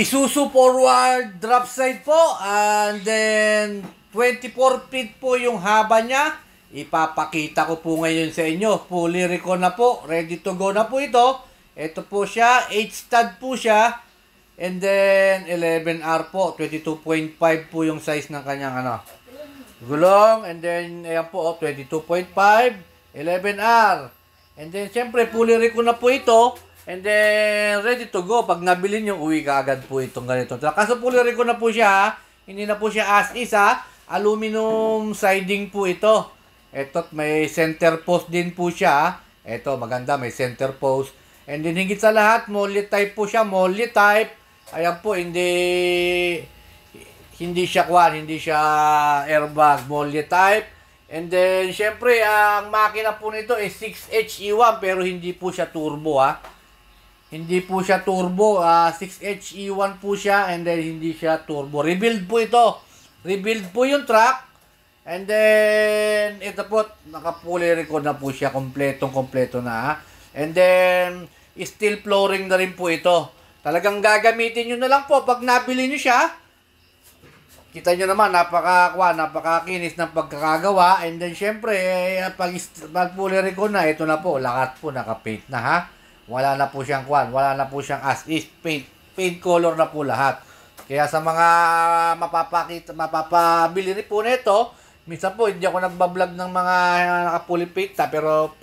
Isuzu forward drop side po, and then 24 feet po yung haba niya. Ipapakita ko po ngayon sa inyo. Fully recon na po, ready to go na po ito. Ito po siya, 8 stud po siya. And then 11R po, 22.5 po yung size ng kanyang gulong. And then ayan po, 22.5, 11R. And then syempre fully recon na po ito. And then, ready to go. Pag nabili nyo, uwi ka agad po itong ganito. Kaso fully recon na po siya, hindi na po siya as is, aluminum siding po ito. Ito, may center post din po siya. Ito, maganda, may center post. And then, higit sa lahat, molly type po siya. Molly type. Ayan po, hindi siya hindi siya airbag. Molly type. And then, syempre, ang makina po nito is 6HE1, pero hindi po siya turbo, Hindi po siya turbo, 6HE1 po siya, and then hindi siya turbo. Rebuild po ito. Rebuild po yung truck. And then, ito po, naka-fully recon na po siya, kompletong-kompleto na. And then, steel flooring na rin po ito. Talagang gagamitin nyo na lang po pag nabili nyo siya. Kita nyo naman, napakakinis ng pagkakagawa. And then, syempre, pag fully recon na, ito na po, lahat po naka-paint na, Wala na po siyang wala na po siyang as is, paint color na po lahat. Kaya sa mga mapapabili rin po nito, minsan po hindi ako nagbablog ng mga naka-fully paint pero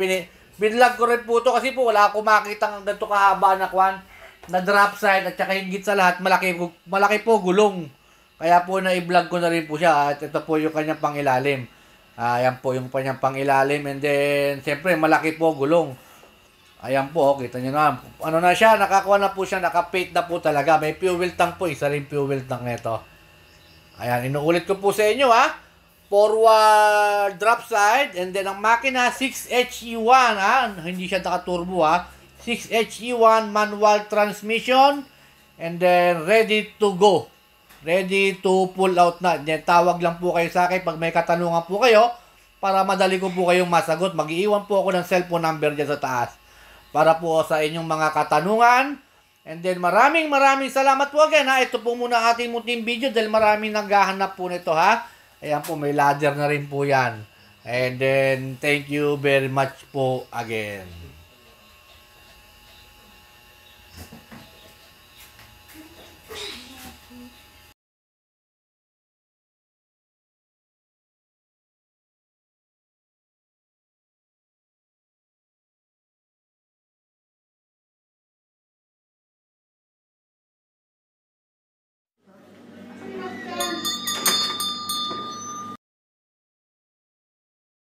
binlog ko rin po ito kasi po wala akong makita ng ganito kahaba na drop side, at saka hingit sa lahat malaki po gulong. Kaya po na-i-vlog ko na rin po siya, at ito po yung kanyang pangilalim. Ayan po yung kanyang pangilalim, and then siyempre malaki po gulong. Ayan po, kita nyo na. Ano na siya, nakakuha na po siya, naka-paint na po talaga. May fuel tank po, isa rin fuel tank nito. Ayan, inuulit ko po sa inyo, Forward drop side, and then ang makina 6HE1, Hindi siya naka-turbo, 6HE1 manual transmission, and then ready to go. Ready to pull out na. Then tawag lang po kayo sa akin pag may katanungan po kayo, para madali ko po kayong masagot. Mag-iiwan po ako ng cellphone number dyan sa taas para po sa inyong mga katanungan. And then maraming salamat po again, Ito po muna ating munting video dahil maraming naghahanap po nito, Ayan po, may ladder na rin po yan. And then thank you very much po again.